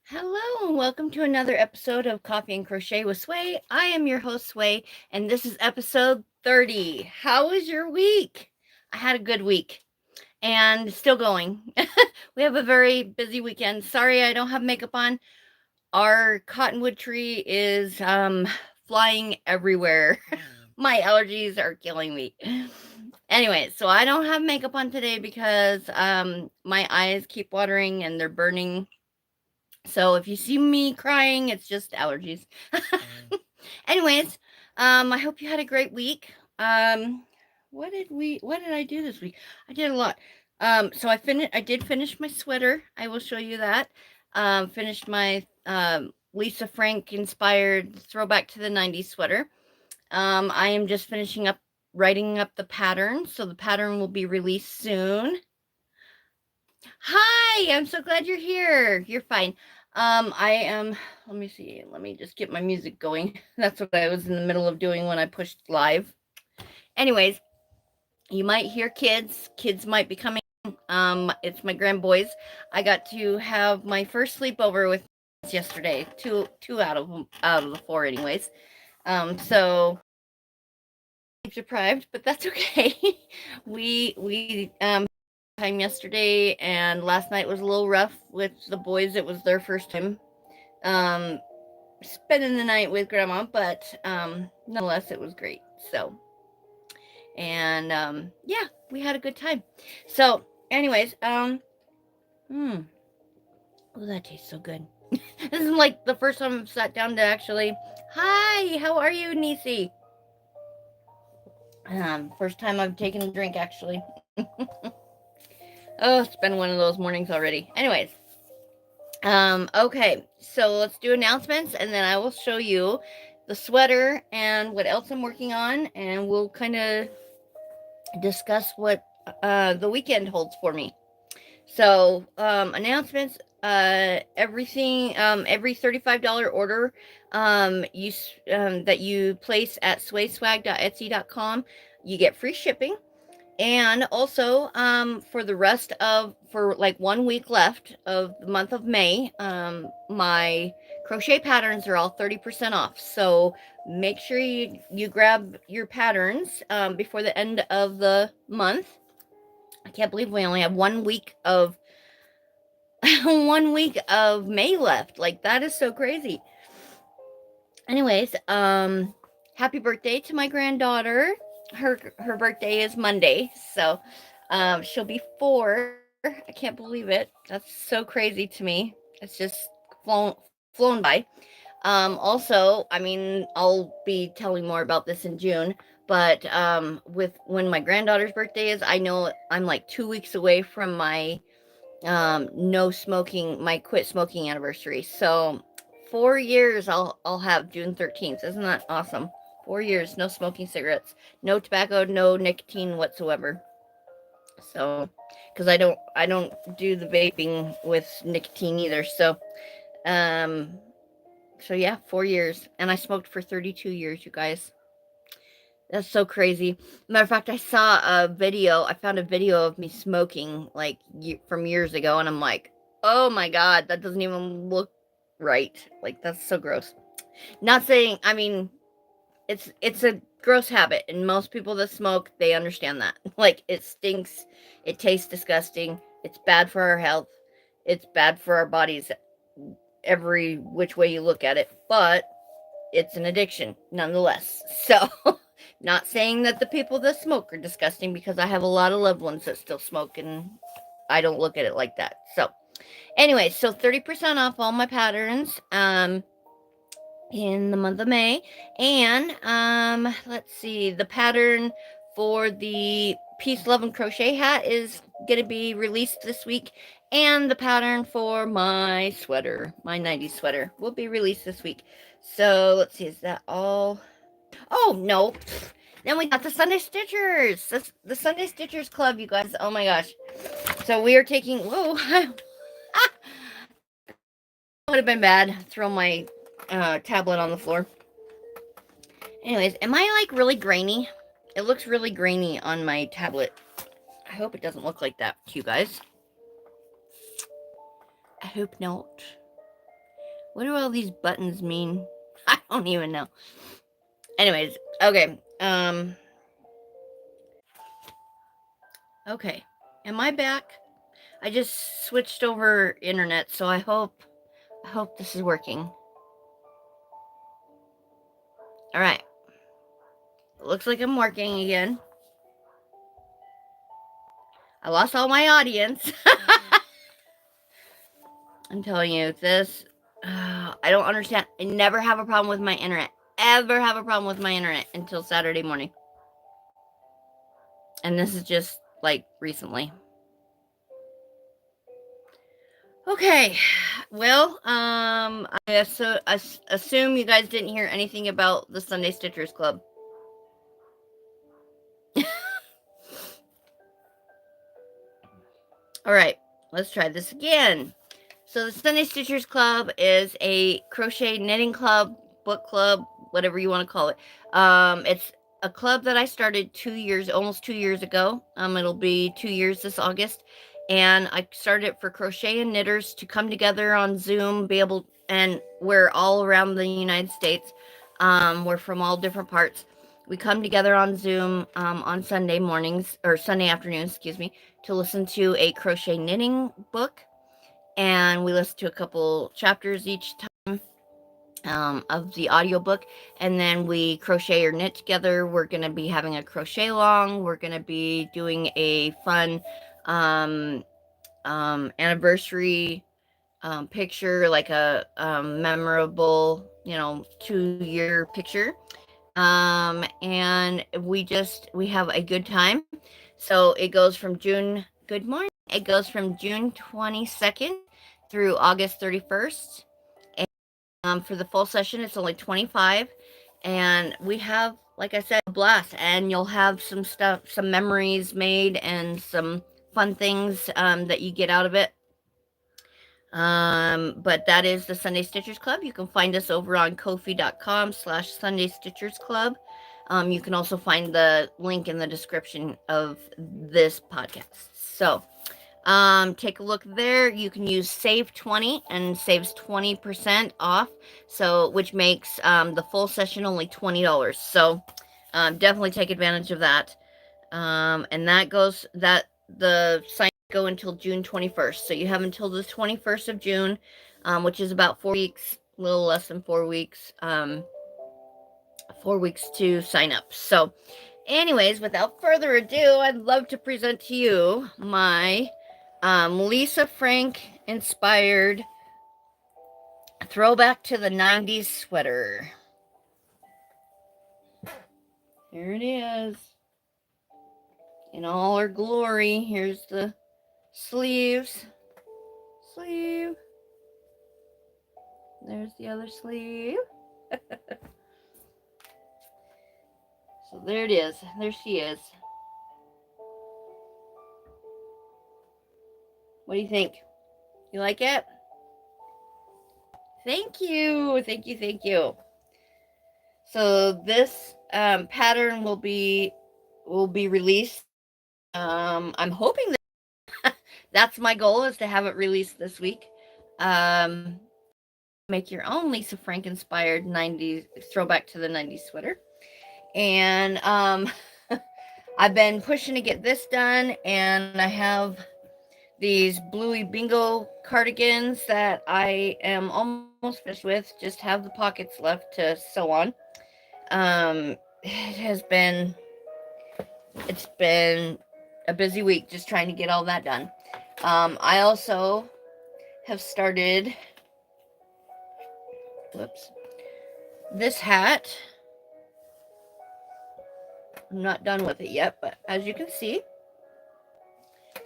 Hello and welcome to another episode of Coffee and Crochet with Sway. I am your host, Sway, and this is episode 30. How was your week? I had a good week and still going. We have a very busy weekend. Sorry I don't have makeup on. Our cottonwood tree is flying everywhere. My allergies are killing me. Anyway, so I don't have makeup on today because my eyes keep watering and they're burning, so if you see me crying, it's just allergies. Anyways, I hope you had a great week. What did I do this week? I did a lot. So I did finish my sweater. I will show you that. Finished my Lisa Frank inspired throwback to the 90s sweater. I am just finishing up writing up the pattern, so the pattern will be released soon. Hi, I'm so glad you're here. You're fine. I am, let me see, let me just get my music going. That's what I was in the middle of doing when I pushed live. Anyways, you might hear kids. Kids might be coming. It's my grandboys. I got to have my first sleepover with yesterday. Two out of the four, anyways. So deprived, but that's okay. we time yesterday, and last night was a little rough with the boys. It was their first time um spending the night with grandma, but nonetheless it was great. So, and yeah, we had a good time. So anyways, oh, that tastes so good. This is like the first time I've sat down to actually, hi, how are you, Nisi? First time I've taken a drink, actually. Oh, it's been one of those mornings already. Anyways, okay, so let's do announcements, and then I will show you the sweater and what else I'm working on, and we'll kind of discuss what the weekend holds for me. So, announcements. Everything. Every $35 order, that you place at swayswag.etsy.com, you get free shipping. And also, for like 1 week left of the month of May, my crochet patterns are all 30% off. So make sure you grab your patterns before the end of the month. I can't believe we only have 1 week of 1 week of May left. Like, that is so crazy. Anyways, happy birthday to my granddaughter. Her birthday is Monday, so she'll be 4. I can't believe it. That's so crazy to me. It's just flown by. Also, I mean, I'll be telling more about this in June, but with when my granddaughter's birthday is, I know I'm like 2 weeks away from my no smoking, my quit smoking anniversary. So 4 years I'll have June 13th. Isn't that awesome? 4 years, no smoking cigarettes, no tobacco, no nicotine whatsoever. So, because I don't do the vaping with nicotine either. Um, so yeah, 4 years, and I smoked for 32 years, you guys. That's so crazy. Matter of fact, I saw a video. I found a video of me smoking like from years ago, and I'm like, oh my god, that doesn't even look right. Like, that's so gross. Not saying, I mean, it's a gross habit, and most people that smoke, they understand that. Like, it stinks, it tastes disgusting, it's bad for our health, it's bad for our bodies, every which way you look at it, but it's an addiction nonetheless. So, not saying that the people that smoke are disgusting, because I have a lot of loved ones that still smoke, and I don't look at it like that. So, anyway, so 30% off all my patterns in the month of May. And let's see, the pattern for the Peace, Love, and Crochet hat is going to be released this week. And the pattern for my sweater, my 90s sweater, will be released this week. So let's see, is that all? Oh, no. Then we got the Sunday Stitchers. The Sunday Stitchers Club, you guys. Oh my gosh. So we are taking, whoa. Would have been bad. Throw my tablet on the floor. Anyways, am I like really grainy? It looks really grainy on my tablet. I hope it doesn't look like that to you guys. I hope not. What do all these buttons mean? I don't even know. Anyways, okay. Okay. Am I back? I just switched over internet, so I hope this is working. All right. Looks like I'm working again. I lost all my audience. I'm telling you, this, I don't understand. I never have a problem with my internet. Ever have a problem with my internet until Saturday morning. And this is just like recently. Okay. Well, I assume you guys didn't hear anything about the Sunday Stitchers Club. All right, let's try this again. So the Sunday Stitchers Club is a crochet knitting club, book club, whatever you want to call it. It's a club that I started almost 2 years ago. It'll be 2 years this August. And I started it for crochet and knitters to come together on Zoom, and we're all around the United States. We're from all different parts. We come together on Zoom on Sunday mornings, or Sunday afternoons, excuse me, to listen to a crochet knitting book. And we listen to a couple chapters each time of the audiobook, and then we crochet or knit together. We're going to be having a crochet along. We're going to be doing a fun anniversary picture, like a memorable, 2-year picture. And we have a good time. So it goes from good morning. It goes from June 22nd through August 31st. And for the full session, it's only $25. And we have, like I said, a blast. And you'll have some memories made, and some fun things that you get out of it. But that is the Sunday Stitchers Club. You can find us over on Ko-fi.com/Sunday Stitchers Club. You can also find the link in the description of this podcast. So take a look there. You can use Save 20 and saves 20% off. So which makes the full session only $20. So definitely take advantage of that. And the sign go until June 21st. So you have until the 21st of June, which is about 4 weeks, a little less than 4 weeks, 4 weeks to sign up. So anyways, without further ado, I'd love to present to you my Lisa Frank inspired throwback to the 90s sweater. Here it is in all her glory. Here's the sleeve. There's the other sleeve. So there it is. There she is. What do you think? You like it? Thank you. So this pattern will be released. I'm hoping that that's my goal, is to have it released this week. Make your own Lisa Frank inspired 90s throwback to the 90s sweater. And I've been pushing to get this done, and I have these Bluey Bingo cardigans that I am almost finished with, just have the pockets left to sew on. It's been a busy week just trying to get all that done. I also have started this hat. I'm not done with it yet, but as you can see,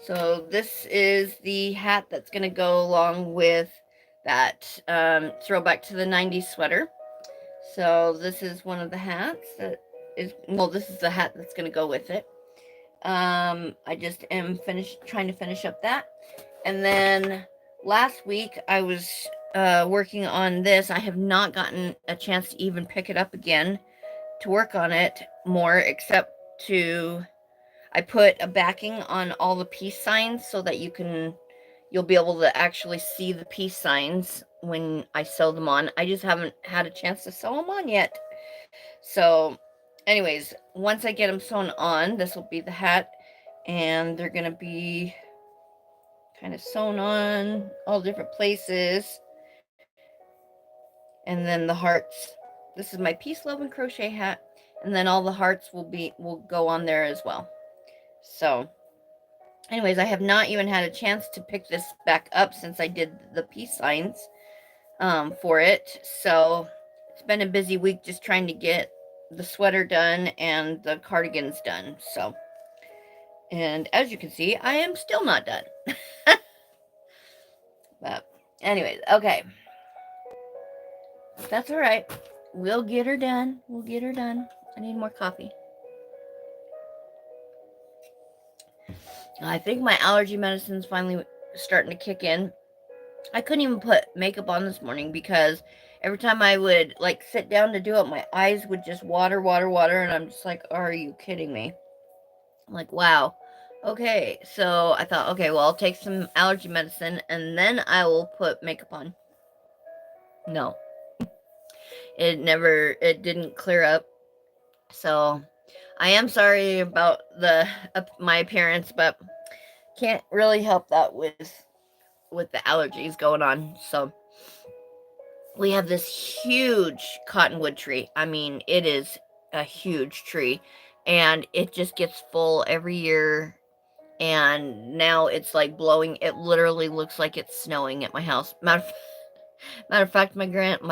so this is the hat that's going to go along with that throwback to the 90s sweater. So this is one of the hats that is, this is the hat that's going to go with it. I just am trying to finish up that. And then last week I was working on this. I have not gotten a chance to even pick it up again to work on it more, except I put a backing on all the peace signs so that you'll be able to actually see the peace signs when I sew them on. I just haven't had a chance to sew them on yet. So anyways, once I get them sewn on, this will be the hat, and they're gonna be kind of sewn on all different places. And then the hearts. This is my Peace, Love, and Crochet hat, and then all the hearts will go on there as well. So anyways, I have not even had a chance to pick this back up since I did the peace signs for it. So it's been a busy week just trying to get the sweater done and the cardigans done. So, and as you can see, I am still not done. But anyways, okay. That's all right. We'll get her done. We'll get her done. I need more coffee. I think my allergy medicine's finally starting to kick in. I couldn't even put makeup on this morning because every time I would like sit down to do it, my eyes would just water, and I'm just like, are you kidding me? I'm like, wow. Okay, so I thought, okay, well, I'll take some allergy medicine and then I will put makeup on. No, it didn't clear up. So I am sorry about my appearance, but can't really help that with the allergies going on. So we have this huge cottonwood tree. I mean, it is a huge tree, and it just gets full every year. And now it's like blowing. It literally looks like it's snowing at my house. Matter of fact, my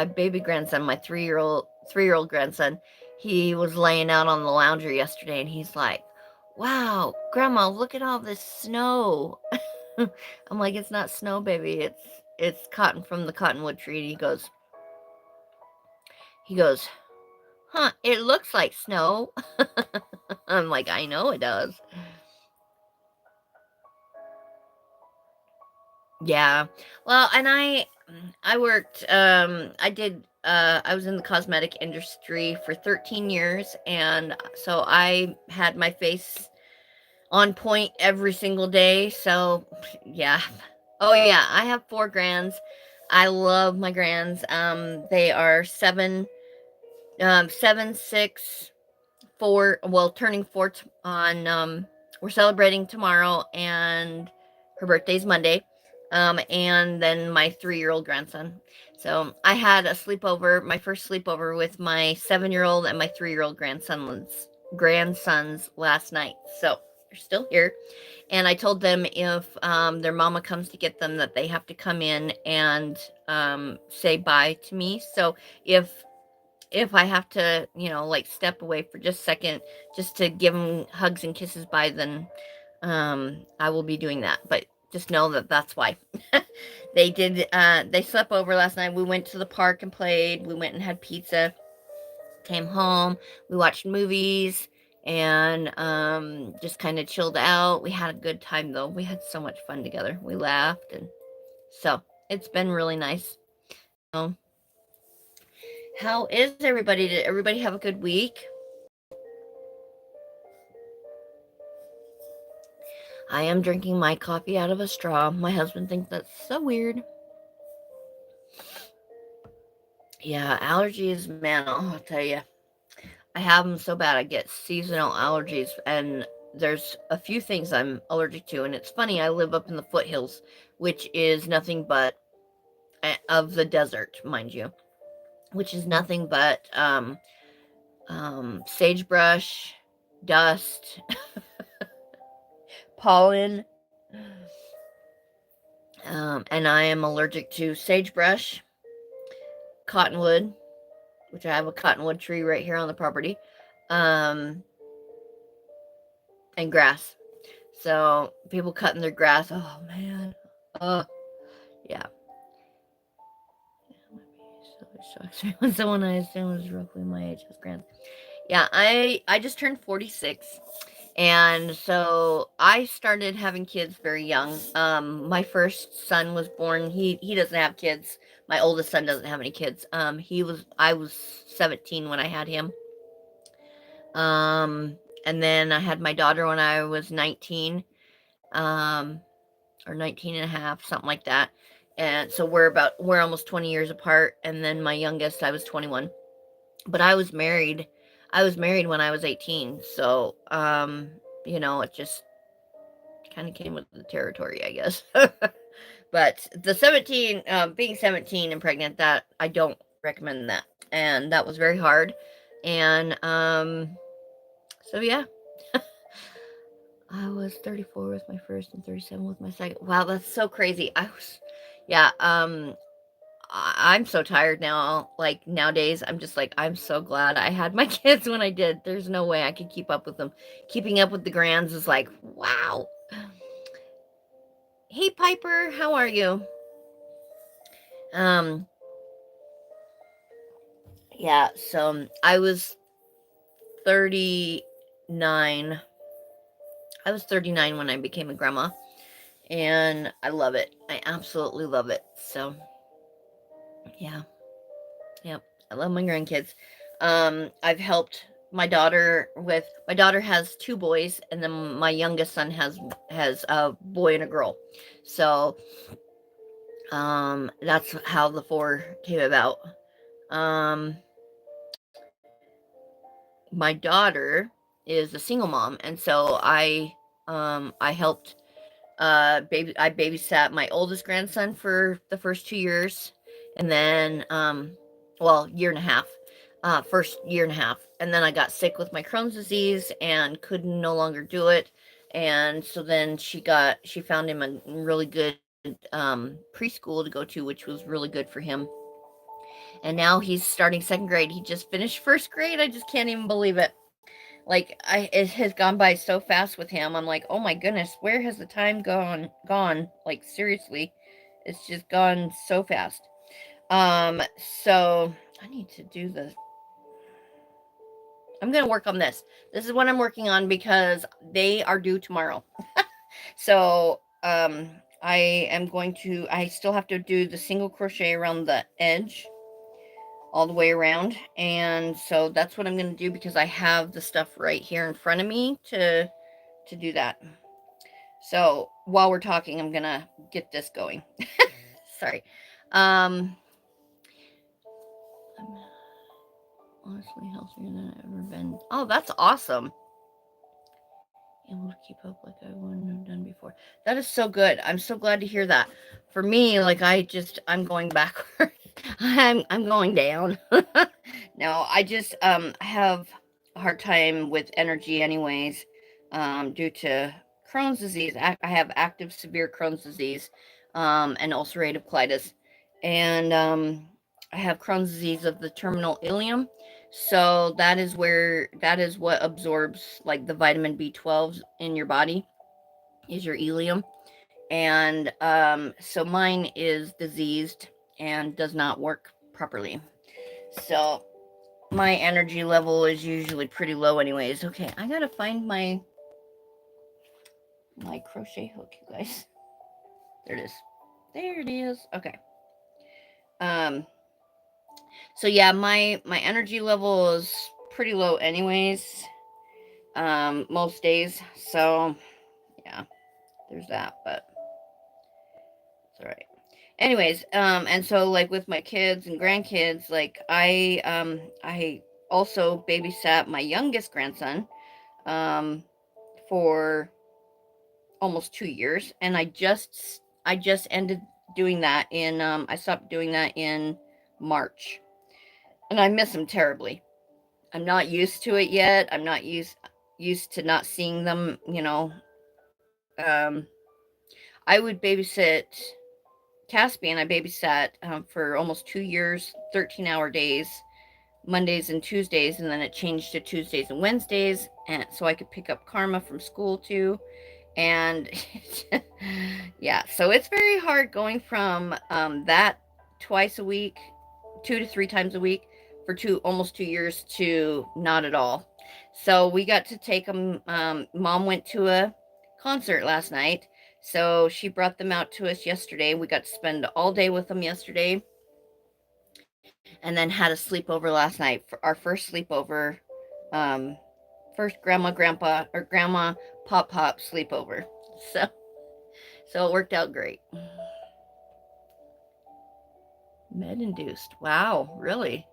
baby grandson, my three-year-old grandson, he was laying out on the lounger yesterday, and he's like, "Wow, Grandma, look at all this snow." I'm like, "It's not snow, baby. It's cotton from the cottonwood tree." And he goes, "Huh? It looks like snow." I'm like, "I know it does." Yeah. Well, and I worked I was in the cosmetic industry for 13 years, and so I had my face on point every single day. So, yeah. Oh yeah, I have 4 grands. I love my grands. They are 7, 6, 4, well, turning 4 on we're celebrating tomorrow, and her birthday's Monday. And then my 3-year-old grandson. So I had a sleepover, my first sleepover with my 7-year-old and my 3-year-old grandsons last night. So they're still here. And I told them if their mama comes to get them, that they have to come in and say bye to me. So if I have to, like step away for just a second, just to give them hugs and kisses by, then I will be doing that. But just know that that's why. They slept over last night. We went to the park and played. We went and had pizza, came home. We watched movies and just kind of chilled out. We had a good time though. We had so much fun together. We laughed, and so it's been really nice. So, how is everybody? Did everybody have a good week? I am drinking my coffee out of a straw. My husband thinks that's so weird. Yeah, allergies, man, I'll tell you. I have them so bad. I get seasonal allergies, and there's a few things I'm allergic to. And it's funny, I live up in the foothills, which is nothing but of the desert, mind you, which is nothing but sagebrush, dust, pollen. And I am allergic to sagebrush, cottonwood, which I have a cottonwood tree right here on the property, and grass. So people cutting their grass. Oh man. Yeah. So it shocks me when someone I assume is roughly my age has grand. Yeah, I just turned 46. And so I started having kids very young. My first son was born. He doesn't have kids. My oldest son doesn't have any kids. I was 17 when I had him. And then I had my daughter when I was 19, or 19 and a half, something like that. And so we're almost 20 years apart. And then my youngest, I was 21. But I was married when I was 18. So, it just kind of came with the territory, I guess. But the 17, being 17 and pregnant, that I don't recommend that. And that was very hard. And so yeah, I was 34 with my first and 37 with my second. Wow, that's so crazy. Yeah, I'm so tired now. Like nowadays, I'm just like, I'm so glad I had my kids when I did. There's no way I could keep up with them. Keeping up with the grands is like, wow. Hey, Piper, how are you? Um, yeah, so I was 39. I was 39 when I became a grandma, and I love it. I absolutely love it. So, yeah. Yep. I love my grandkids. I've helped my daughter has two boys, and then my youngest son has a boy and a girl. So, that's how the four came about. Um, my daughter is a single mom, and so I helped I babysat my oldest grandson for the first 2 years, and then year and a half, first year and a half, and then I got sick with my Crohn's disease and could no longer do it, and so then she found him a really good preschool to go to, which was really good for him, and now he's starting second grade. He just finished first grade. I just can't even believe it. Like it has gone by so fast with him. I'm like, oh my goodness, where has the time gone? Like seriously, it's just gone so fast. Um, so I need to do the. I'm gonna work on this. This is what I'm working on because they are due tomorrow. So I am going to. I still have to do the single crochet around the edge all the way around, and so that's what I'm going to do because I have the stuff right here in front of me to do that. So while we're talking, I'm gonna get this going. Sorry. I'm honestly healthier than I've ever been. Oh, that's awesome. Able to keep up like I wouldn't have done before. That is so good. I'm so glad to hear that. For me, like I'm going backward. I'm going down. No, I just have a hard time with energy anyways, due to Crohn's disease. I have active severe Crohn's disease, and ulcerative colitis. And I have Crohn's disease of the terminal ileum. So that is what absorbs like the vitamin B12 in your body is your ileum. And so mine is diseased and does not work properly. So my energy level is usually pretty low anyways. Okay, I gotta find my crochet hook, you guys. There it is. There it is. Okay. Um so yeah, my energy level is pretty low anyways. Most days. So yeah, there's that, but it's all right. Anyways, and so like with my kids and grandkids, like I also babysat my youngest grandson um for almost 2 years, and I just ended doing that in I stopped doing that in March, and I miss him terribly. I'm not used to it yet. I'm not used to not seeing them. Um, I would babysit Caspian. I babysat for almost 2 years, 13-hour days, Mondays and Tuesdays, and then it changed to Tuesdays and Wednesdays, and so I could pick up Karma from school too. And yeah, so it's very hard going from that twice a week, 2 to 3 times a week for almost 2 years to not at all. So we got to take them. Mom went to a concert last night, so she brought them out to us yesterday. We got to spend all day with them yesterday, and then had a sleepover last night for our first sleepover. Um, First grandma, grandpa, or grandma, pop sleepover. So it worked out great. Med induced. Wow, really?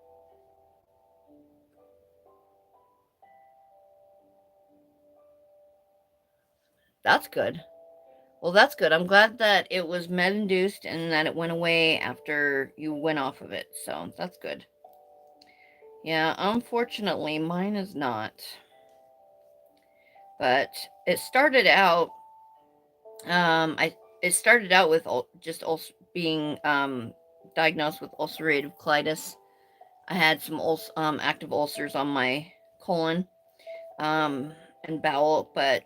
That's good. Well, that's good. I'm glad that it was med induced and that it went away after you went off of it. So that's good. Yeah, unfortunately, mine is not. But it started out. I it started out with just being diagnosed with ulcerative colitis. I had some active ulcers on my colon um, and bowel, but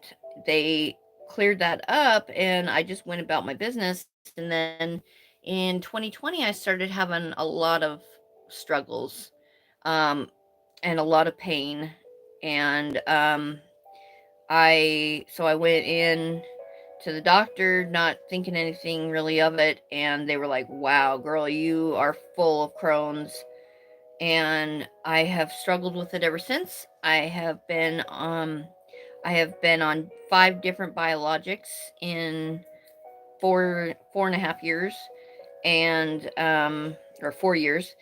they cleared that up, and I just went about my business. And then in 2020, I started having a lot of struggles um, and a lot of pain, and I went in to the doctor, not thinking anything really of it, and they were like, "Wow, girl, you are full of Crohn's." And I have struggled with it ever since. I have been on 5 different biologics in 4.5 years, and or 4 years,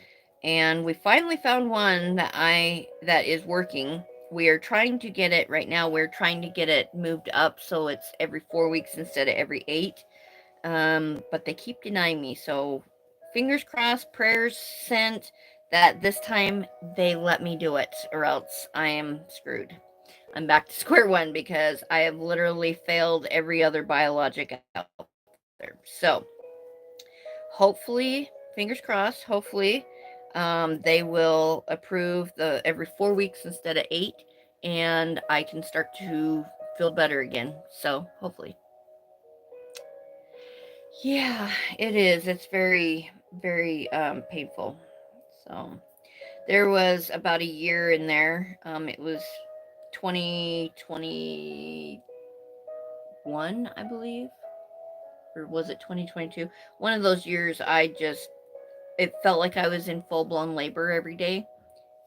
and we finally found one that is working. We are trying to get it right now. We're trying to get it moved up so it's every 4 weeks instead of every 8. But they keep denying me. So fingers crossed, prayers sent that this time they let me do it, or else I am screwed. I'm back to square one because I have literally failed every other biologic out there. So hopefully, fingers crossed, hopefully they will approve the every 4 weeks instead of 8, and I can start to feel better again. So hopefully. Yeah, it is. It's very, very painful. So there was about a year in there. It was 2021, I believe, or was it 2022? One of those years, it felt like I was in full blown labor every day.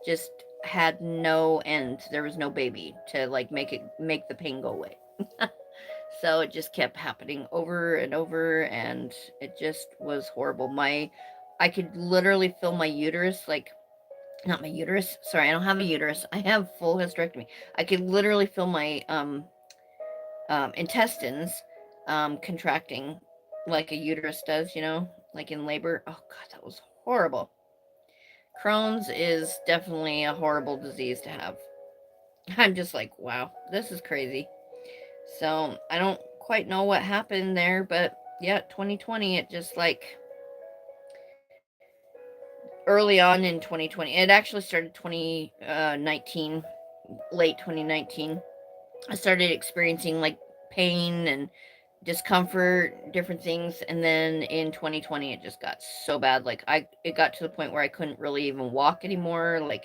Just had no end. There was no baby to like make the pain go away. So it just kept happening over and over, and it just was horrible. I could literally feel my uterus, like, not my uterus. Sorry, I don't have a uterus. I have full hysterectomy. I could literally feel my intestines contracting like a uterus does, like in labor. Oh God, that was horrible. Crohn's is definitely a horrible disease to have. I'm just like, wow, this is crazy. So I don't quite know what happened there, but yeah, 2020, it just like early on in 2020, it actually started 2019, late 2019. I started experiencing like pain and discomfort, different things, and then in 2020 it just got so bad. Like it got to the point where I couldn't really even walk anymore. Like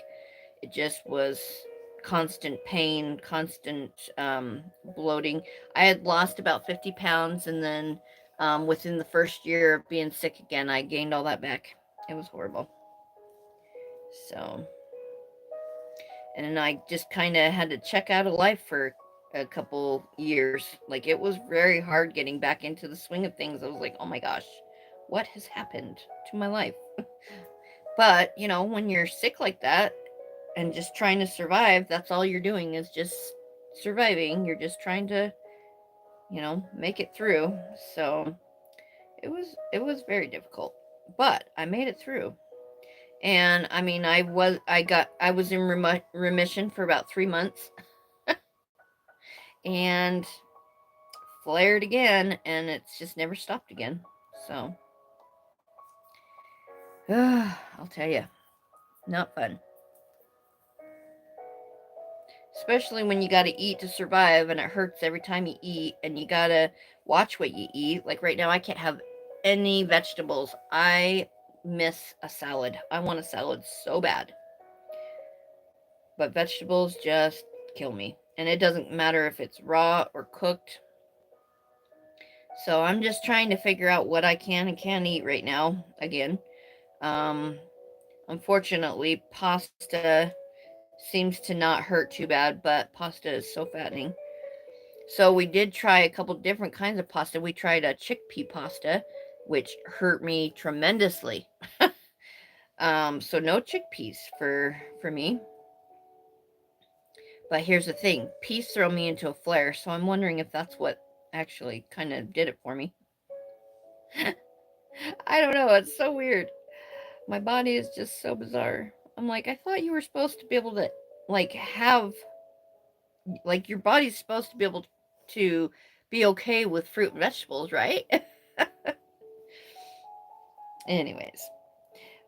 it just was constant pain, constant bloating. I had lost about 50 pounds, and then within the first year of being sick again, I gained all that back. It was horrible. So, and I just kind of had to check out of life for a couple years. Like it was very hard getting back into the swing of things. I was like, oh my gosh, what has happened to my life? But, when you're sick like that, and just trying to survive, that's all you're doing is just surviving. You're just trying to, make it through. So it was very difficult, but I made it through. And I mean, I was in remission for about 3 months, and flared again, and it's just never stopped again. So I'll tell you, not fun. Especially when you gotta eat to survive, and it hurts every time you eat, and you gotta watch what you eat. Like right now, I can't have any vegetables. I miss a salad. I want a salad so bad. But vegetables just kill me. And it doesn't matter if it's raw or cooked. So I'm just trying to figure out what I can and can't eat right now again. Um, Unfortunately, pasta seems to not hurt too bad, but pasta is so fattening. So we did try a couple different kinds of pasta. We tried a chickpea pasta, which hurt me tremendously. So no chickpeas for me. But here's the thing, peas throw me into a flare, so I'm wondering if that's what actually kind of did it for me. I don't know, it's so weird. My body is just so bizarre. I'm like, I thought you were supposed to be able to like have like your body's supposed to be able to be okay with fruit and vegetables, right? Anyways,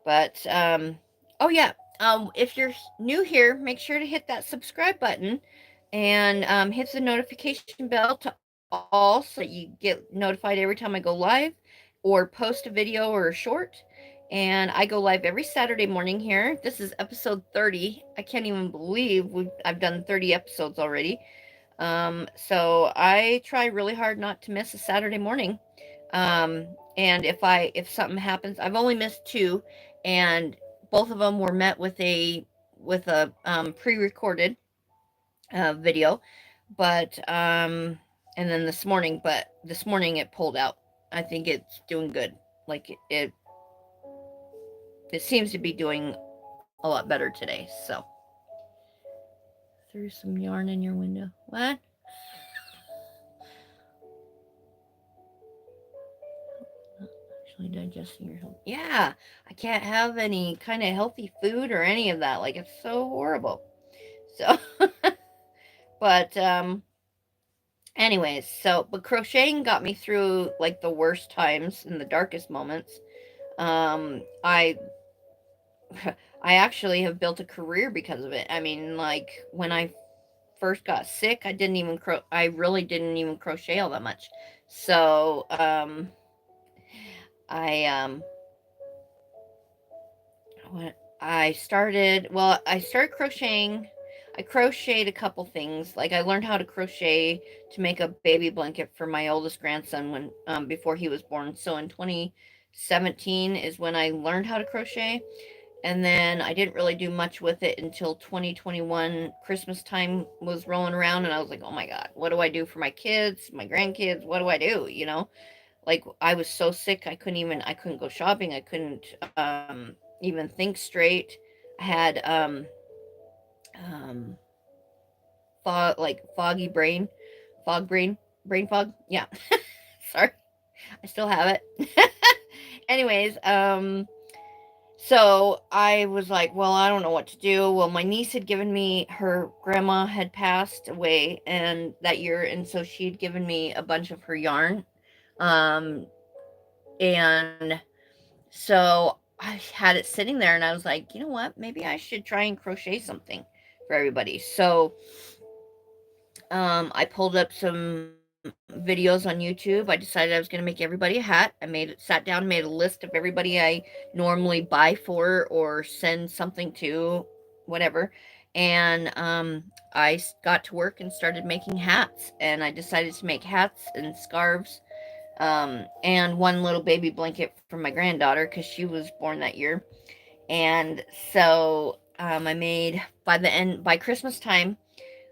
but oh yeah, if you're new here, make sure to hit that subscribe button and hit the notification bell to all so that you get notified every time I go live or post a video or a short. And I go live every Saturday morning here. This is episode 30. I can't even believe I've done 30 episodes already. So I try really hard not to miss a Saturday morning. And if something happens, I've only missed two, and both of them were met with a pre-recorded video, but and then this morning it pulled out. I think it's doing good. Like it seems to be doing a lot better today. So threw some yarn in your window. What? Actually digesting your health. Yeah, I can't have any kind of healthy food or any of that. Like it's so horrible. So, but anyways, but crocheting got me through like the worst times and the darkest moments. I I actually have built a career because of it. I mean, like when I first got sick, I really didn't even crochet all that much. So, I what I started crocheting. I crocheted a couple things. Like I learned how to crochet to make a baby blanket for my oldest grandson when before he was born. So in 2017 is when I learned how to crochet, and then I didn't really do much with it until 2021. Christmas time was rolling around, and I was like, "Oh my god, what do I do for my kids, my grandkids? What do I do?" You know, like I was so sick, I couldn't go shopping, I couldn't even think straight. I had um foggy brain, fog brain fog. Yeah, sorry, I still have it. Anyways, so I was like, well, I don't know what to do. Well, my niece had given me, her grandma had passed away and that year, and so she had given me a bunch of her yarn. Um, and so I had it sitting there, and I was like, you know what? Maybe I should try and crochet something for everybody. So I pulled up some videos on YouTube. I decided I was going to make everybody a hat. Sat down, made a list of everybody I normally buy for or send something to, whatever. And I got to work and started making hats. And I decided to make hats and scarves, and one little baby blanket for my granddaughter because she was born that year. And so I made by Christmas time,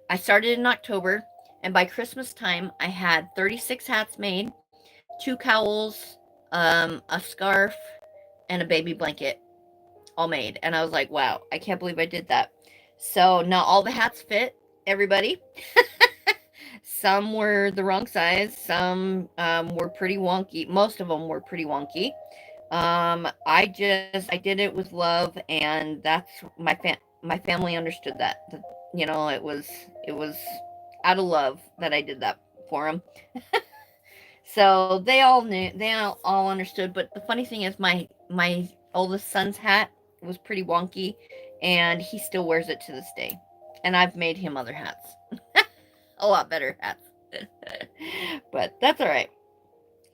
I started in October, and by Christmas time, I had 36 hats made, two cowls, a scarf, and a baby blanket all made. And I was like, wow, I can't believe I did that. So now all the hats fit everybody. Some were the wrong size, some were pretty wonky. Most of them were pretty wonky. I did it with love, and that's my family understood that. You know, it was out of love that I did that for them. So they all understood. But the funny thing is, my oldest son's hat was pretty wonky, and he still wears it to this day. And I've made him other hats, a lot better hats. But that's all right.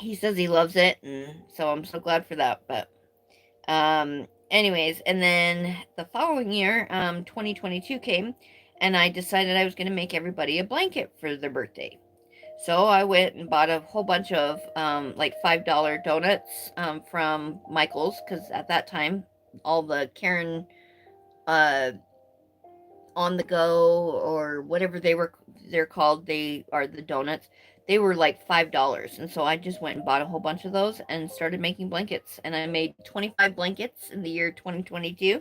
He says he loves it, and so I'm so glad for that. But anyways, and then the following year, 2022 came, and I decided I was going to make everybody a blanket for their birthday. So I went and bought a whole bunch of like $5 donuts from Michael's, because at that time all the Karen uh, on the go or whatever they're called, they are the donuts. They were like $5. And so I just went and bought a whole bunch of those and started making blankets. And I made 25 blankets in the year 2022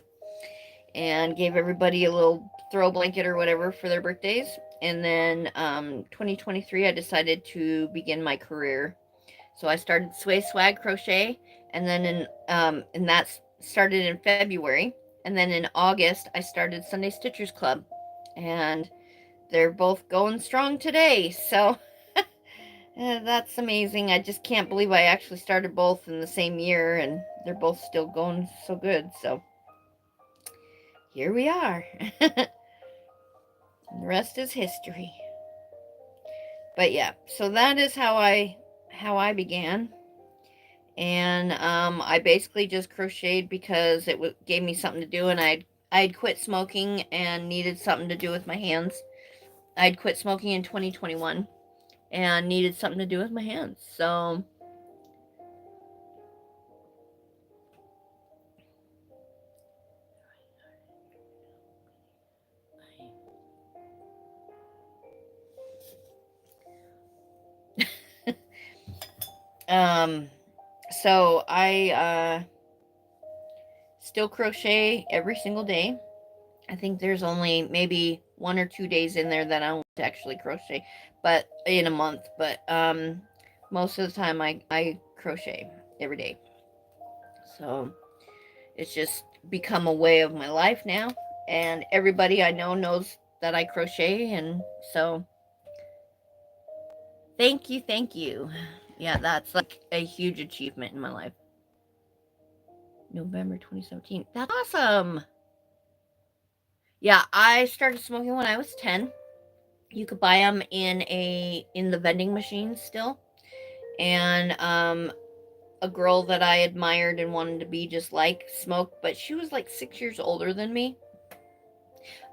and gave everybody a little throw blanket or whatever for their birthdays. And then 2023, I decided to begin my career. So I started Sway Swag Crochet, and then and that started in February. And then in August, I started Sunday Stitchers Club, and they're both going strong today. So that's amazing. I just can't believe I actually started both in the same year, and they're both still going so good. So here we are. The rest is history. But yeah, so that is how I began. And I basically just crocheted because gave me something to do, and I'd quit smoking and needed something to do with my hands. I'd quit smoking in 2021 and needed something to do with my hands. So um so I still crochet every single day. I think there's only maybe 1 or 2 days in there that I don't actually crochet, but in a month. But most of the time I crochet every day. So it's just become a way of my life now, and everybody I know knows that I crochet, and so thank you, thank you. Yeah, that's like a huge achievement in my life. November 2017. That's awesome. Yeah, I started smoking when I was 10. You could buy them in the vending machine still. And a girl that I admired and wanted to be just like smoked, but she was like 6 years older than me.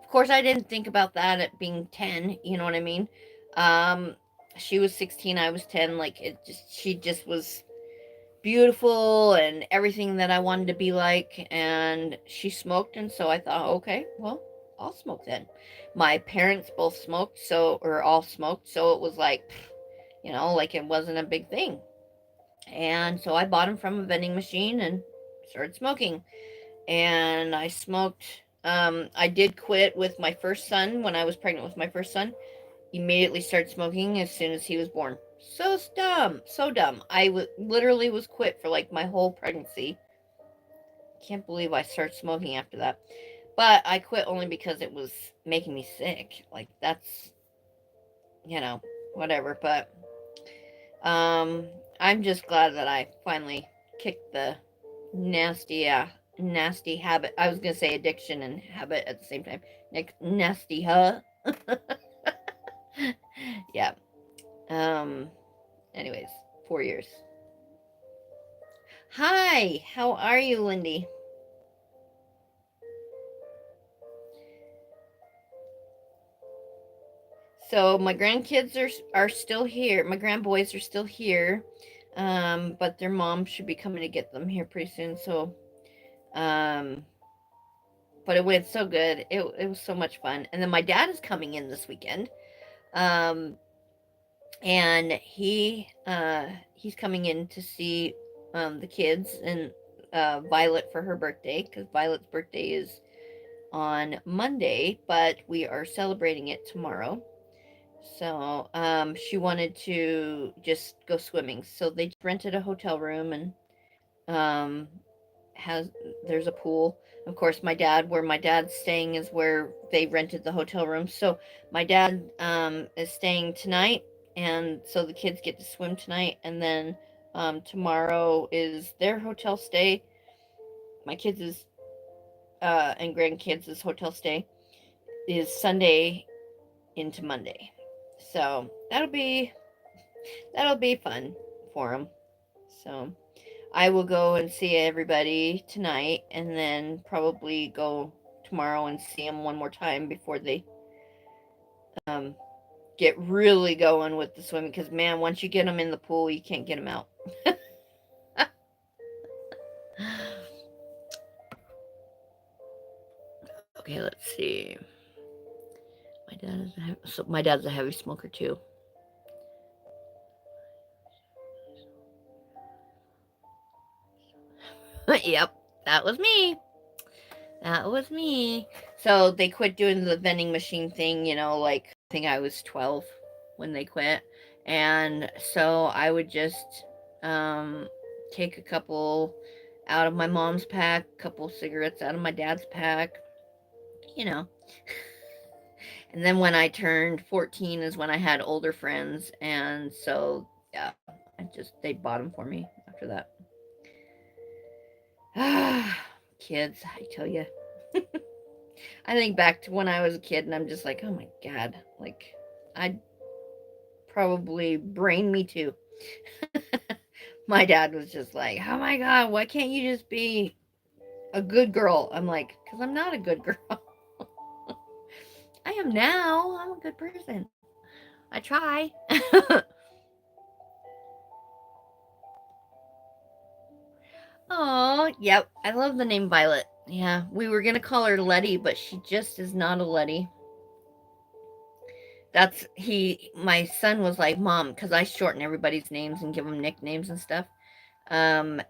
Of course, I didn't think about that at being 10, you know what I mean? Um, she was 16, I was 10. Like, she just was beautiful and everything that I wanted to be like. And she smoked, and so I thought, okay, well, I'll smoke then. My parents both smoked, or all smoked, so it was like, like it wasn't a big thing. And so I bought them from a vending machine and started smoking. And I smoked. I did quit with my first son when I was pregnant with my first son. Immediately started smoking as soon as he was born. So dumb, so dumb. Literally was quit for like my whole pregnancy. Can't believe I started smoking after that. But I quit only because it was making me sick. Like that's, whatever. But um, I'm just glad that I finally kicked the nasty habit. I was gonna say addiction and habit at the same time. Nasty, huh? Yeah. Um. Anyways, 4 years. Hi. How are you, Lindy? So my grandkids are still here. My grandboys are still here. But their mom should be coming to get them here pretty soon. So, um, but it went so good. It was so much fun. And then my dad is coming in this weekend. Um, and he's coming in to see the kids and Violet for her birthday, because Violet's birthday is on Monday, but we are celebrating it tomorrow. So she wanted to just go swimming, so they rented a hotel room, and um, has there's a pool. Of course, where my dad's staying is where they rented the hotel room. So my dad is staying tonight, and so the kids get to swim tonight, and then tomorrow is their hotel stay. My kids is and grandkids' hotel stay is Sunday into Monday. So that'll be fun for them. So I will go and see everybody tonight, and then probably go tomorrow and see them one more time before they um, get really going with the swimming. Because man, once you get them in the pool, you can't get them out. Okay, let's see. My dad's a heavy smoker too. Yep, that was me. That was me. So they quit doing the vending machine thing, like I think I was 12 when they quit. And so I would just take a couple out of my mom's pack, a couple cigarettes out of my dad's pack, you know. And then when I turned 14 is when I had older friends. And so, yeah, they bought them for me after that. Kids, I tell you. I think back to when I was a kid and I'm just like, oh my God, like, I'd probably brain me too. My dad was just like, oh my God, why can't you just be a good girl? I'm like, because I'm not a good girl. I am now. I'm a good person. I try. Oh, yep. I love the name Violet. Yeah, we were going to call her Letty, but she just is not a Letty. My son was like, Mom, because I shorten everybody's names and give them nicknames and stuff. And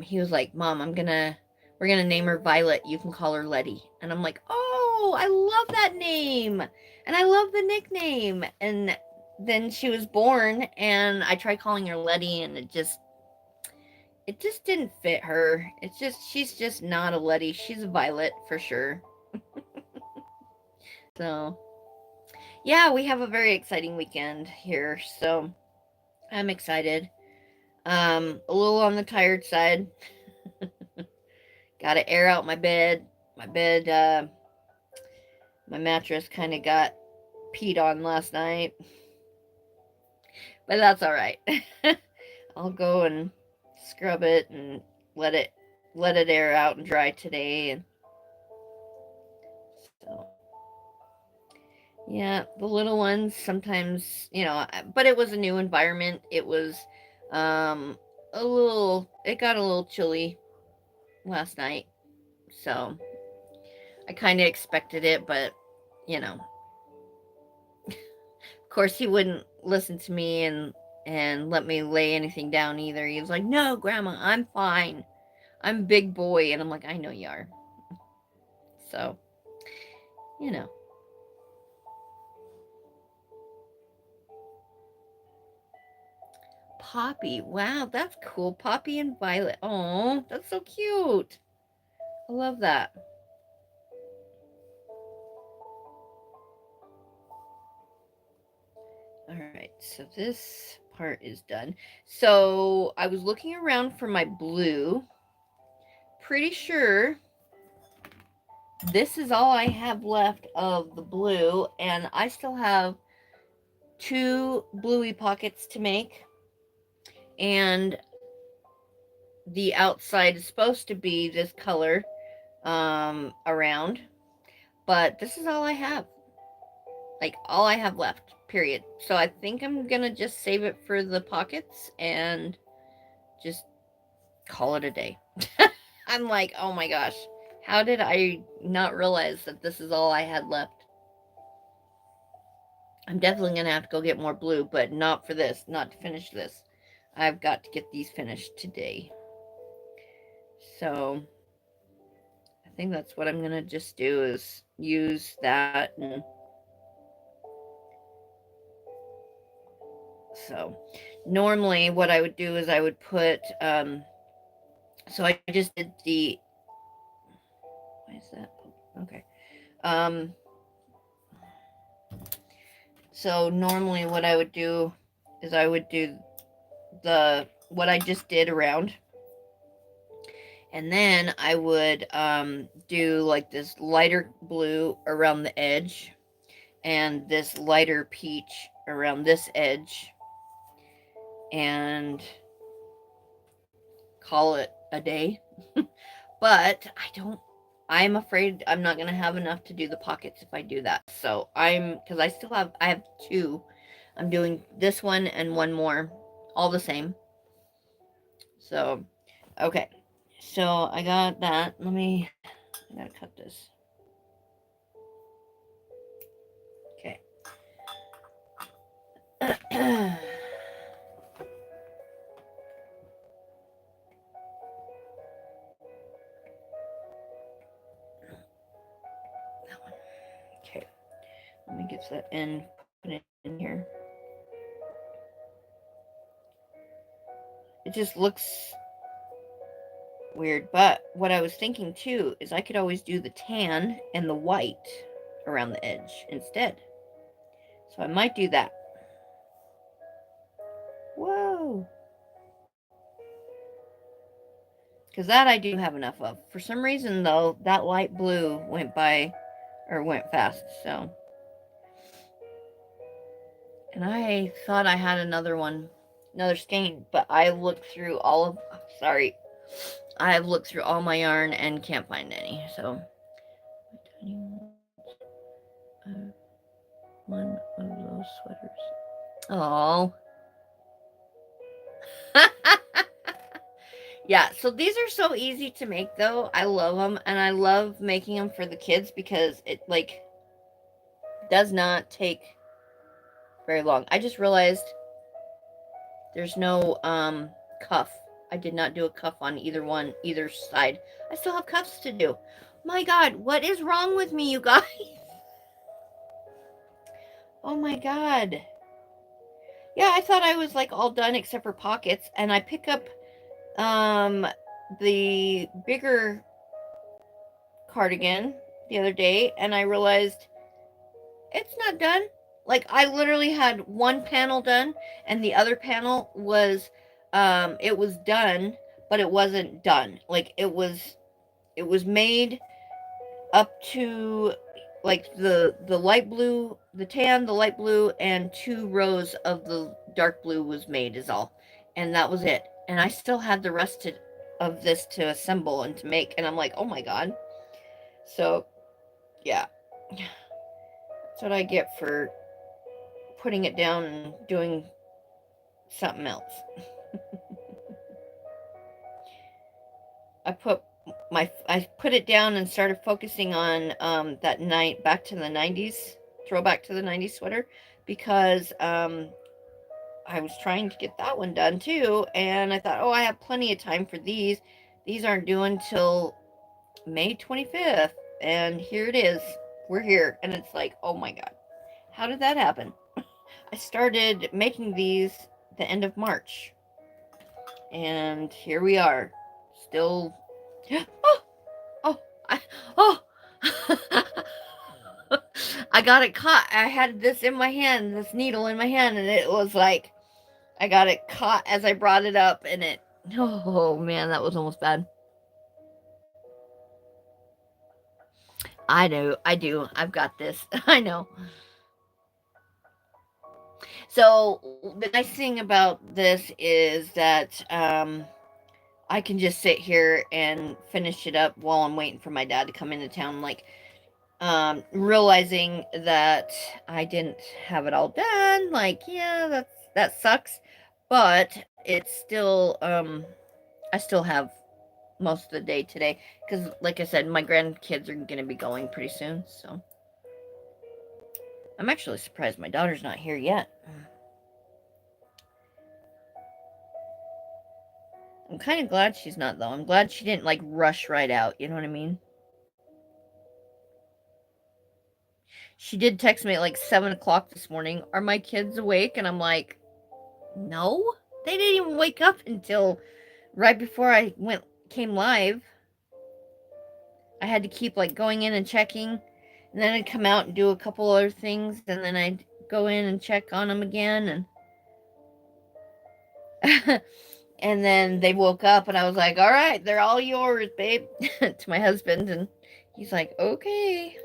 he was like, Mom, we're gonna name her Violet. You can call her Letty. And I'm like, oh, I love that name. And I love the nickname. And then she was born and I tried calling her Letty and it just didn't fit her. She's just not a Letty. She's a Violet for sure. So yeah, we have a very exciting weekend here. So I'm excited. A little on the tired side. Got to air out my bed. My bed, my mattress kind of got peed on last night, but that's all right. I'll go and scrub it and let it air out and dry today. And so, yeah, the little ones sometimes, but it was a new environment. It was it got a little chilly last night, so I kind of expected it, but you know, of course he wouldn't listen to me and let me lay anything down either. He was like, "No, Grandma, I'm fine. I'm a big boy," and I'm like, "I know you are." So, you know, Poppy. Wow, that's cool. Poppy and Violet. Oh, that's so cute. I love that. All right, so this part is done. So I was looking around for my blue. Pretty sure this is all I have left of the blue, and I still have 2 bluey pockets to make. And the outside is supposed to be this color around, but this is all I have. Like, all I have left, period. So I think I'm gonna just save it for the pockets and just call it a day. I'm like, oh my gosh, how did I not realize that this is all I had left? I'm definitely gonna have to go get more blue, but not for this, not to finish this. I've got to get these finished today. So I think that's what I'm gonna just do is use that. And so normally what I would do is I would put so I just did the why is that okay so normally what I would do is I would do what I just did around, and then I would do like this lighter blue around the edge and this lighter peach around this edge and call it a day. But I'm afraid I'm not going to have enough to do the pockets if I do that. So because I have 2. I'm doing this one and one more, all the same. So, okay. So I got that. I gotta cut this. Okay. Let me get that in, put it in here. It just looks weird, but what I was thinking too is I could always do the tan and the white around the edge instead. So I might do that. Whoa. Because that I do have enough of. For some reason, though, that light blue went by, or went fast, so. And I thought I had another one, another skein, but I looked through all of, sorry, I've looked through all my yarn and can't find any, so. One of those sweaters. Oh. Yeah, so these are so easy to make though. I love them, and I love making them for the kids because it like does not take very long. I just realized there's no cuff. I did not do a cuff on either side. I still have cuffs to do. My god, what is wrong with me, you guys? Oh my god. Yeah, I thought I was like all done except for pockets, and I pick up the bigger cardigan the other day, and I realized it's not done. Like I literally had one panel done, and the other panel was it was done, but it wasn't done. Like it was made up to like the light blue, the tan, the light blue, and 2 rows of the dark blue was made is all, and that was it. And I still had the rest of this to assemble and to make, and I'm like, oh my god. So yeah, that's what I get for putting it down and doing something else. I put it down and started focusing on that night back to the 90s, throwback to the 90s sweater, because I was trying to get that one done too, and I thought, oh, I have plenty of time for these. These aren't due until May 25th, and here it is. We're here, and it's like, oh my god, how did that happen? I started making these the end of March, and here we are, still. Oh, oh, oh! I got it caught. I had this in my hand, this needle in my hand, and it was like I got it caught as I brought it up, and it. Oh man, that was almost bad. I do. I've got this. I know. So the nice thing about this is that I can just sit here and finish it up while I'm waiting for my dad to come into town. Like realizing that I didn't have it all done. Like yeah, that sucks, but it's still I still have most of the day today because, like I said, my grandkids are going to be going pretty soon. So I'm actually surprised my daughter's not here yet. I'm kind of glad she's not, though. I'm glad she didn't, like, rush right out. You know what I mean? She did text me at, like, 7 o'clock this morning. Are my kids awake? And I'm like, no. They didn't even wake up until right before I came live. I had to keep, like, going in and checking. And then I'd come out and do a couple other things. And then I'd go in and check on them again. And and then they woke up, and I was like, all right, they're all yours, babe, to my husband. And he's like, okay.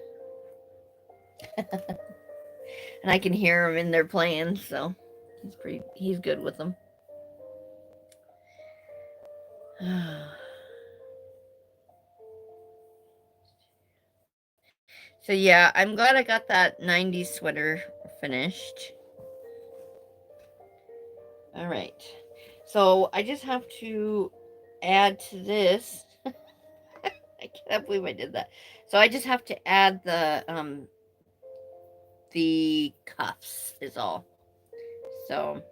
And I can hear him in there playing, so he's good with them. So yeah, I'm glad I got that 90s sweater finished. All right. So I just have to add to this. I can't believe I did that. So I just have to add the cuffs is all. So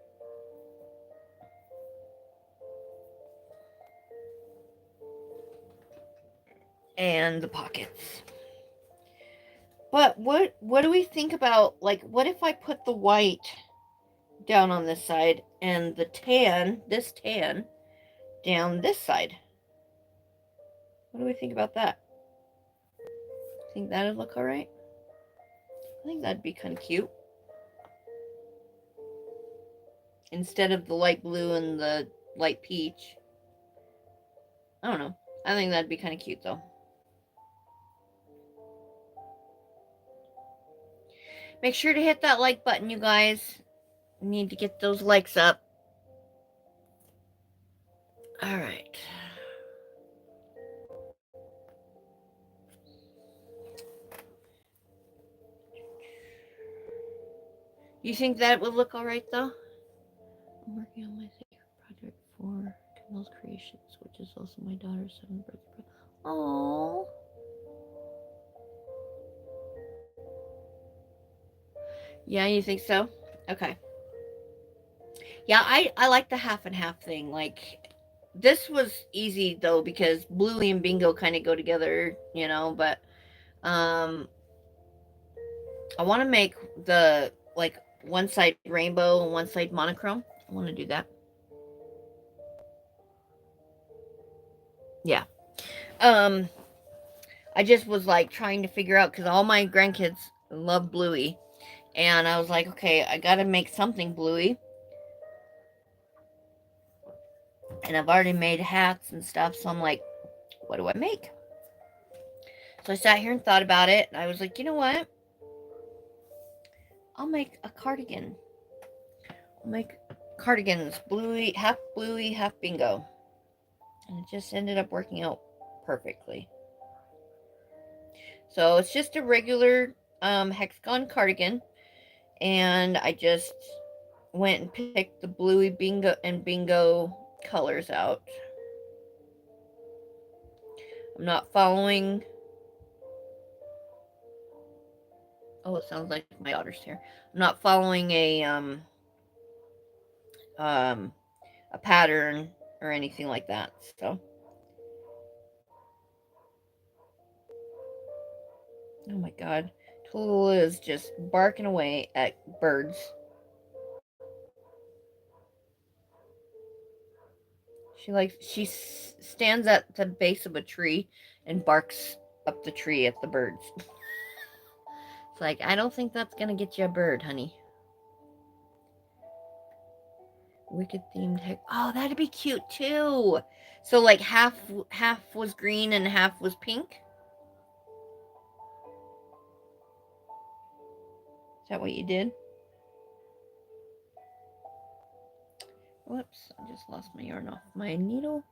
and the pockets. But what do we think about, like, what if I put the white down on this side and the tan, this tan, down this side? What do we think about that? Think that'd look all right? I think that'd be kind of cute. Instead of the light blue and the light peach. I don't know. I think that'd be kind of cute though. Make sure to hit that like button, you guys. We need to get those likes up. All right. You think that would look all right though? I'm working on my secret project for Camille's Creations, which is also my daughter's 7th birthday. Oh. Yeah, you think so? Okay. Yeah, I like the half and half thing. Like, this was easy though because Bluey and Bingo kind of go together, you know. But I want to make the, like, one side rainbow and one side monochrome. I want to do that. Yeah. I just was like trying to figure out because all my grandkids love Bluey, and I was like, okay, I got to make something Bluey. And I've already made hats and stuff, so I'm like, what do I make? So I sat here and thought about it, and I was like, you know what? I'll make a cardigan. I'll make cardigans, Bluey, half Bingo. And it just ended up working out perfectly. So it's just a regular hexagon cardigan, and I just went and picked the Bluey Bingo colors out. I'm not following. Oh, it sounds like my daughter's here. I'm not following a pattern or anything like that. So, oh my God, Tallulah is just barking away at birds. She stands at the base of a tree and barks up the tree at the birds. It's like, I don't think that's gonna get you a bird, honey. Wicked themed heck. Oh, that'd be cute too. So like half was green and half was pink. Is that what you did? Whoops, I just lost my yarn off my needle.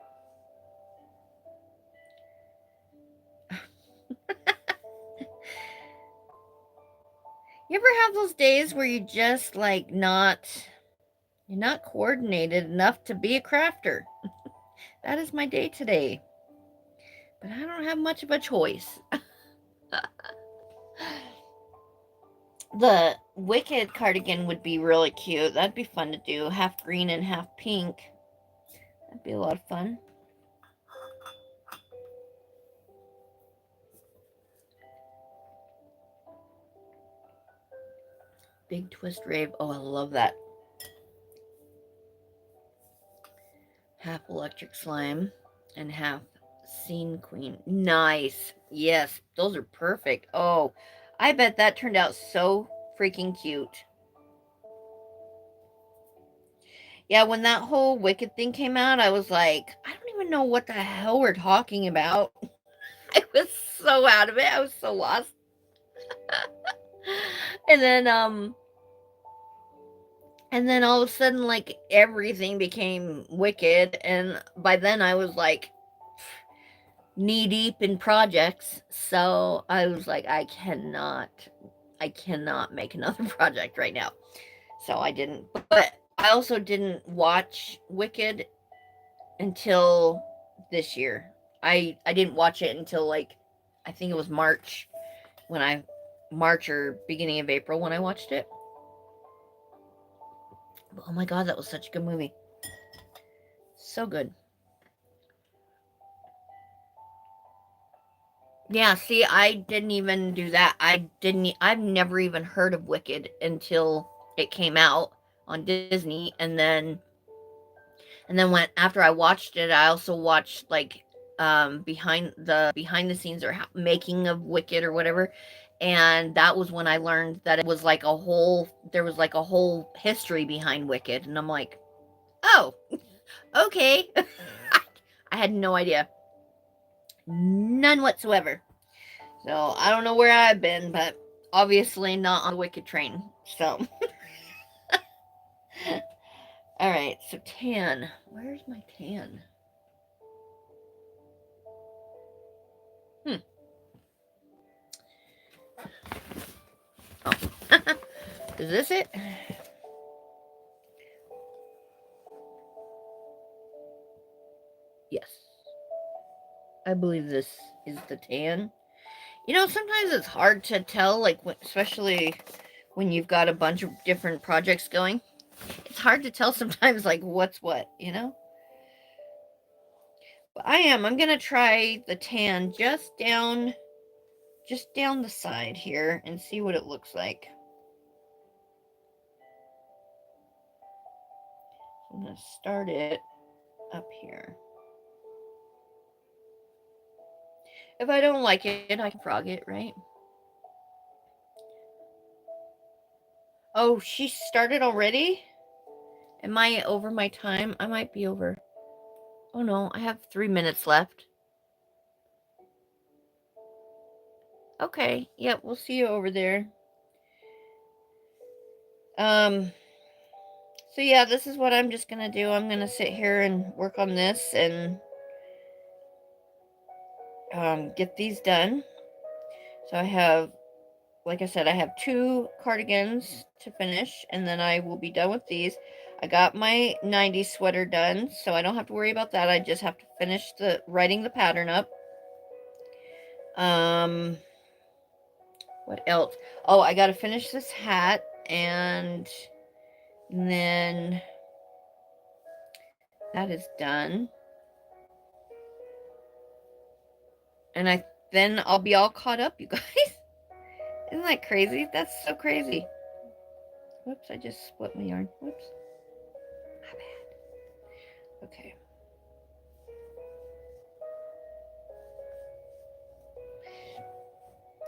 You ever have those days where you just like you're not coordinated enough to be a crafter? That is my day today. But I don't have much of a choice. The Wicked cardigan would be really cute. That'd be fun to do. Half green and half pink. That'd be a lot of fun. Big twist rave. Oh, I love that. Half electric slime and half scene queen. Nice. Yes, those are perfect. Oh, I bet that turned out so freaking cute. Yeah, when that whole Wicked thing came out, I was like, I don't even know what the hell we're talking about. I was so out of it. I was so lost. and then all of a sudden, like, everything became Wicked, and by then I was like knee deep in projects. So I was like, I cannot make another project right now. So I didn't. But I also didn't watch Wicked until this year. I didn't watch it until, like, I think it was March or beginning of April when I watched it. But, oh my God, that was such a good movie. So good. Yeah, see, I didn't even do that. I've never even heard of Wicked until it came out on Disney, and then when after I watched it, I also watched like behind the scenes or making of Wicked or whatever, and that was when I learned that it was like a whole there was like a whole history behind Wicked, and I'm like, oh, okay. I had no idea, none whatsoever. So I don't know where I've been, but obviously not on the Wicked train. So, all right. So tan. Where's my tan? Hmm. Oh, is this it? Yes, I believe this is the tan. You know, sometimes it's hard to tell, like especially when you've got a bunch of different projects going. It's hard to tell sometimes, like what's what. You know. But I'm gonna try the tan just down the side here and see what it looks like. I'm gonna start it up here. If I don't like it, I can frog it, right? Oh, she started already? Am I over my time? I might be over. Oh no, I have 3 minutes left. Okay, yep, we'll see you over there. Um, so yeah, this is what I'm just gonna do. I'm gonna sit here and work on this and get these done. So I have, like I said, I have 2 cardigans to finish, and then I will be done with these. I got my 90s sweater done, so I don't have to worry about that. I just have to finish the writing the pattern up. Um, what else? Oh, I got to finish this hat, and then that is done. And then I'll be all caught up, you guys. Isn't that crazy? That's so crazy. Whoops, I just split my yarn. Whoops. My bad. Okay.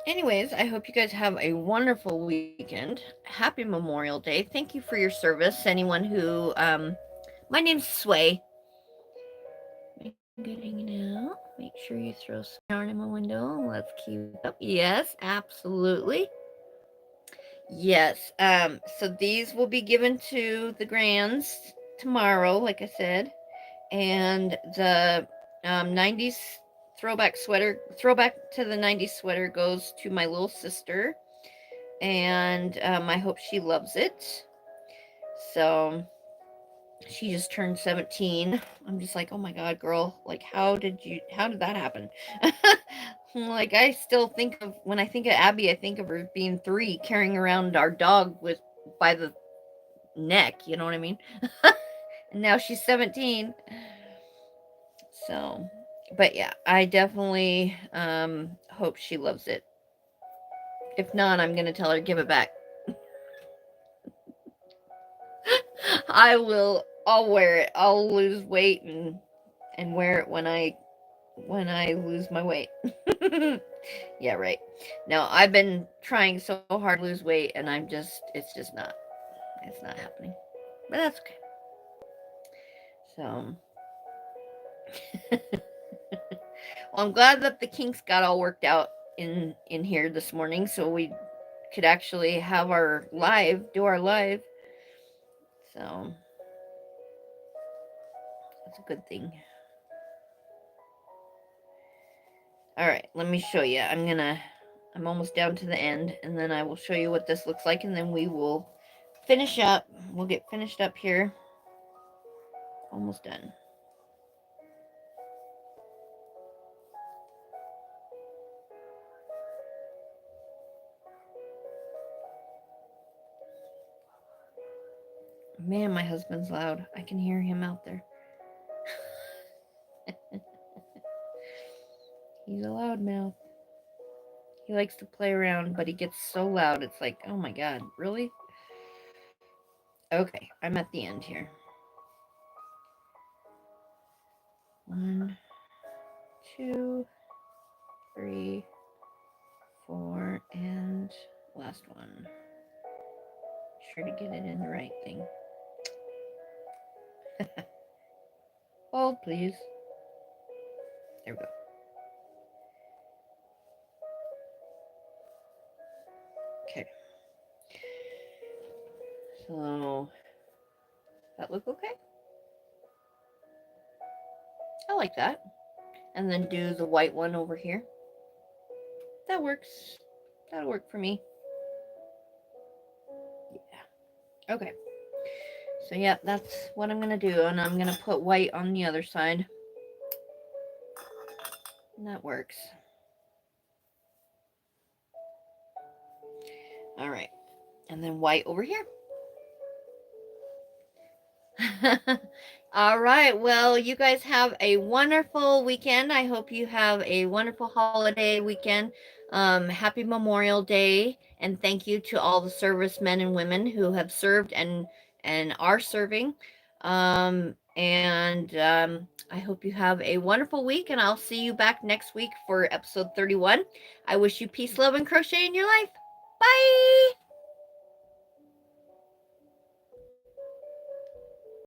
Anyways, I hope you guys have a wonderful weekend. Happy Memorial Day. Thank you for your service. Anyone who, my name's Sway. Good hanging out. Make sure you throw some yarn in my window. Let's keep up. Yes, absolutely. Yes. So these will be given to the grands tomorrow, like I said. And the 90s throwback to the 90s sweater goes to my little sister. And I hope she loves it. So she just turned 17. I'm just like, oh my god, girl, like how did that happen? Like I still think of when I think of Abby, I think of her being 3 carrying around our dog with by the neck, you know what I mean? And now she's 17. So, but yeah, I definitely hope she loves it. If not, I'm going to tell her to give it back. I'll wear it. I'll lose weight and wear it when I lose my weight. Yeah, right. No, I've been trying so hard to lose weight and it's not happening. But that's okay. So, well, I'm glad that the kinks got all worked out in here this morning so we could actually have do our live. So, that's a good thing. All right, let me show you. I'm almost down to the end, and then I will show you what this looks like, and then we will finish up. We'll get finished up here. Almost done. Man, my husband's loud. I can hear him out there. He's a loud mouth. He likes to play around, but he gets so loud. It's like, oh my God, really? Okay, I'm at the end here. 1, 2, 3, 4, and last one. Sure to get it in the right thing. Hold, please. There we go. Okay. So, that look okay? I like that. And then do the white one over here. That works. That'll work for me. Yeah. Okay. So yeah, that's what I'm going to do. And I'm going to put white on the other side. And that works. All right. And then white over here. All right. Well, you guys have a wonderful weekend. I hope you have a wonderful holiday weekend. Happy Memorial Day, and thank you to all the servicemen and women who have served and are serving. I hope you have a wonderful week, and I'll see you back next week for episode 31. I wish you peace, love, and crochet in your life. Bye.